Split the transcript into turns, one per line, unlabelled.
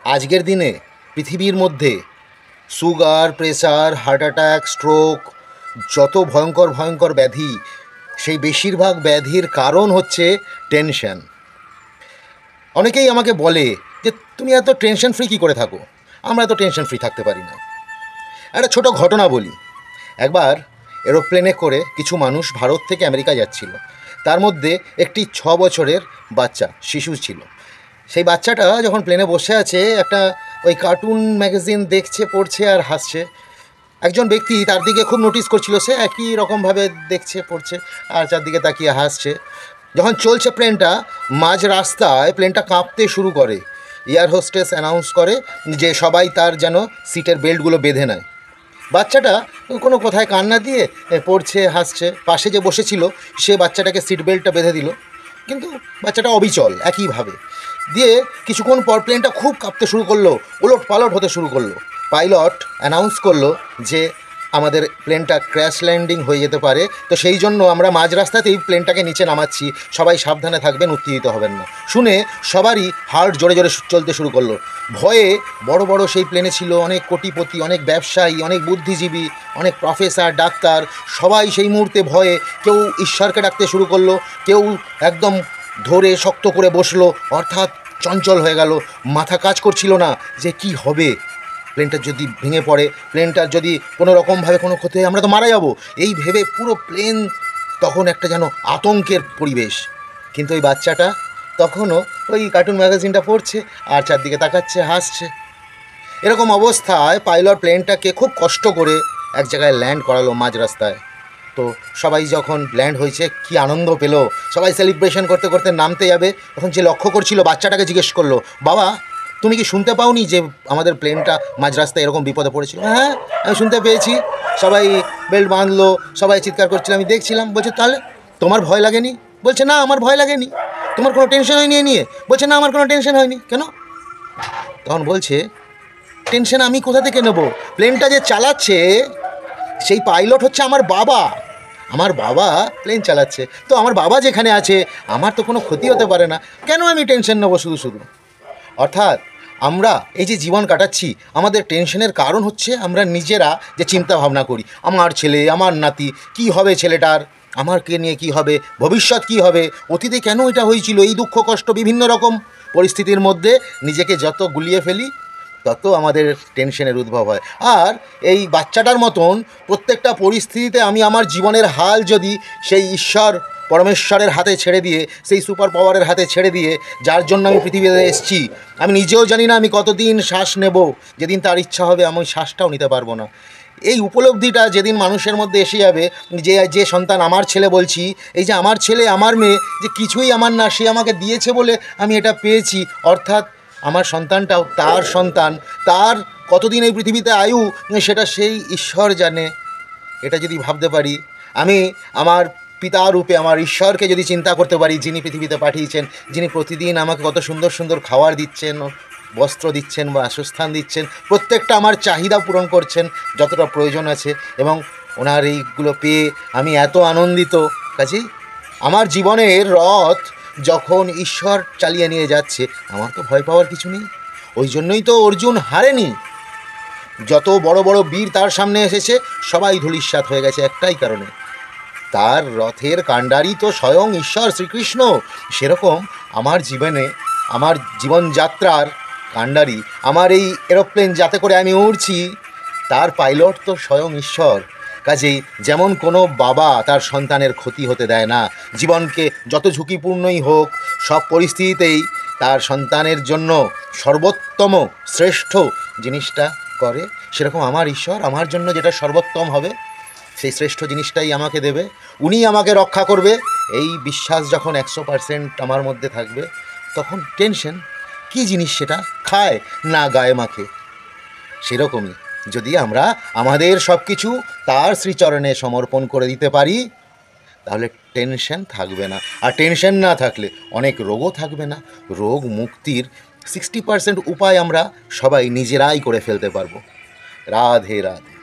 আজকের দিনে পৃথিবীর মধ্যে sugar, pressure, heart attack, stroke, যত ভয়ঙ্কর ভয়ঙ্কর ব্যাধি, সেই বেশিরভাগ ব্যাধির কারণ হচ্ছে টেনশন। অনেকেই আমাকে বলে যে তুমি এত টেনশন ফ্রি কী করে থাকো? আমরা এত টেনশন ফ্রি থাকতে পারি না। একটা ছোট ঘটনা বলি। একবার এরোপ্লেনে করে কিছু মানুষ ভারত থেকে আমেরিকা যাচ্ছিল। তার মধ্যে একটি 6 বছরের বাচ্চা শিশু ছিল। সেই বাচ্চাটা যখন প্লেনে বসে আছে, একটা ওই কার্টুন ম্যাগাজিন দেখছে, পড়ছে আর হাসছে। একজন ব্যক্তি তার দিকে খুব নোটিস করছিল, সে একই রকমভাবে দেখছে, পড়ছে আর চারদিকে তাকিয়ে হাসছে। যখন চলছে প্লেনটা, মাঝ রাস্তায় প্লেনটা কাঁপতে শুরু করে। এয়ার হোস্টেস অ্যানাউন্স করে যে সবাই তার যেন সিটের বেল্টগুলো বেঁধে নেয়। বাচ্চাটা কোনো কোথায় কান না দিয়ে পড়ছে, হাসছে। পাশে যে বসেছিল সে বাচ্চাটাকে সিট বেল্টটা বেঁধে দিল, কিন্তু বাচ্চাটা অবিচল একইভাবে। দিয়ে কিছুক্ষণ পর প্লেনটা খুব কাঁপতে শুরু করলো, ওলট পালট হতে শুরু করলো। পাইলট অ্যানাউন্স করলো যে আমাদের প্লেনটা ক্র্যাশ ল্যান্ডিং হয়ে যেতে পারে, তো সেই জন্য আমরা মাঝ রাস্তাতেই প্লেনটাকে নিচে নামাচ্ছি, সবাই সাবধানে থাকবেন, উত্তেজিত হবেন না। শুনে সবারই হার্ট জোরে জোরে চলতে শুরু করলো। ভয়ে বড় বড় সেই প্লেনে ছিল অনেক কোটিপতি, অনেক ব্যবসায়ী, অনেক বুদ্ধিজীবী, অনেক প্রফেসর, ডাক্তার। সবাই সেই মুহূর্তে ভয়ে কেউ ঈশ্বরকে ডাকতে শুরু করলো, কেউ একদম ধরে শক্ত করে বসলো, অর্থাৎ চঞ্চল হয়ে গেল। মাথা কাজ করছিল না যে কি হবে, প্লেনটা যদি ভেঙে পড়ে, প্লেনটার যদি কোনো রকমভাবে কোনো ক্ষতি হয়, আমরা তো মারা যাব, এই ভেবে পুরো প্লেন তখন একটা যেন আতঙ্কের পরিবেশ। কিন্তু ওই বাচ্চাটা তখনও ওই কার্টুন ম্যাগাজিনটা পড়ছে আর চারদিকে তাকাচ্ছে, হাসছে। এরকম অবস্থায় পাইলট প্লেনটাকে খুব কষ্ট করে এক জায়গায় ল্যান্ড করালো মাঝ রাস্তায়। তো সবাই যখন ল্যান্ড হয়েছে কি আনন্দ পেল, সবাই সেলিব্রেশন করতে করতে নামতে যাবে, তখন যে লক্ষ্য করছিল বাচ্চাটাকে জিজ্ঞেস করলো, বাবা তুমি কি শুনতে পাওনি যে আমাদের প্লেনটা মাঝ রাস্তায় এরকম বিপদে পড়েছিল? হ্যাঁ, আমি শুনতে পেয়েছি। সবাই বেল্ট বাঁধলো, সবাই চিৎকার করছিল, আমি দেখছিলাম। বলছে তাহলে তোমার ভয় লাগেনি? বলছে না, আমার ভয় লাগেনি। তোমার কোনো টেনশন হয়নি এ নিয়ে? বলছে না, আমার কোনো টেনশন হয়নি। কেন? তখন বলছে টেনশন আমি কোথা থেকে নেব? প্লেনটা যে চালাচ্ছে সেই পাইলট হচ্ছে আমার বাবা। আমার বাবা প্লেন চালাচ্ছে, তো আমার বাবা যেখানে আছে আমার তো কোনো ক্ষতি হতে পারে না, কেন আমি টেনশন নেবো শুধু শুধু? অর্থাৎ আমরা এই যে জীবন কাটাচ্ছি, আমাদের টেনশনের কারণ হচ্ছে আমরা নিজেরা যে চিন্তা ভাবনা করি, আমার ছেলে, আমার নাতি, কি হবে ছেলেটার, আমারকে নিয়ে কি হবে, ভবিষ্যৎ কি হবে, অতীতে কেন এটা হয়েছিল, এই দুঃখ কষ্ট, বিভিন্ন রকম পরিস্থিতির মধ্যে নিজেকে যত গুলিয়ে ফেলি তত আমাদের টেনশনের উদ্ভব হয়। আর এই বাচ্চাটার মতন প্রত্যেকটা পরিস্থিতিতে আমি আমার জীবনের হাল যদি সেই ঈশ্বর পরমেশ্বরের হাতে ছেড়ে দিয়ে, সেই সুপার পাওয়ারের হাতে ছেড়ে দিয়ে, যার জন্য আমি পৃথিবীতে এসেছি, আমি নিজেও জানি না আমি কতদিন শ্বাস নেব, যেদিন তার ইচ্ছা হবে আমি ওই শ্বাসটাও নিতে পারবো না। এই উপলব্ধিটা যেদিন মানুষের মধ্যে এসে যাবে, যে সন্তান আমার ছেলে বলছি, এই যে আমার ছেলে আমার মেয়ে, যে কিছুই আমার না, সে আমাকে দিয়েছে বলে আমি এটা পেয়েছি, অর্থাৎ আমার সন্তানটাও তার সন্তান, তার কতদিন এই পৃথিবীতে আয়ু সেটা সেই ঈশ্বর জানে। এটা যদি ভাবতে পারি, আমি আমার পিতা রূপে আমার ঈশ্বরকে যদি চিন্তা করতে পারি, যিনি পৃথিবীতে পাঠিয়েছেন, যিনি প্রতিদিন আমাকে কত সুন্দর সুন্দর খাবার দিচ্ছেন, বস্ত্র দিচ্ছেন বা বাসস্থান দিচ্ছেন, প্রত্যেকটা আমার চাহিদা পূরণ করছেন যতটা প্রয়োজন আছে, এবং ওনার এইগুলো পেয়ে আমি এত আনন্দিত। কাজেই আমার জীবনের রথ যখন ঈশ্বর চালিয়ে নিয়ে যাচ্ছে, আমার তো ভয় পাওয়ার কিছু নেই। ওই জন্যই তো অর্জুন হারেনি। যত বড় বড় বীর তার সামনে এসেছে সবাই ধূলিসাৎ হয়ে গেছে একটাই কারণে, তার রথের কাণ্ডারি তো স্বয়ং ঈশ্বর শ্রীকৃষ্ণ। সেরকম আমার জীবনে, আমার জীবনযাত্রার কাণ্ডারি, আমার এই এরোপ্লেন যাতে করে আমি উড়ছি, তার পাইলট তো স্বয়ং ঈশ্বর। কাজেই যেমন কোনো বাবা তার সন্তানের ক্ষতি হতে দেয় না, জীবনকে যত ঝুঁকিপূর্ণই হোক সব পরিস্থিতিতেই তার সন্তানের জন্য সর্বোত্তম শ্রেষ্ঠ জিনিসটা করে, সেরকম আমার ঈশ্বর আমার জন্য যেটা সর্বোত্তম হবে সেই শ্রেষ্ঠ জিনিসটাই আমাকে দেবে, উনি আমাকে রক্ষা করবে। এই বিশ্বাস যখন 100% আমার মধ্যে থাকবে, তখন টেনশন কী জিনিস সেটা খায় না গায়ে মাখে। সেরকমই যদি আমরা আমাদের সব কিছু তার শ্রীচরণে সমর্পণ করে দিতে পারি, তাহলে টেনশন থাকবে না। আর টেনশন না থাকলে অনেক রোগও থাকবে না। রোগ মুক্তির 60% উপায় আমরা সবাই নিজেরাই করে ফেলতে পারবো। রাধে রাধে।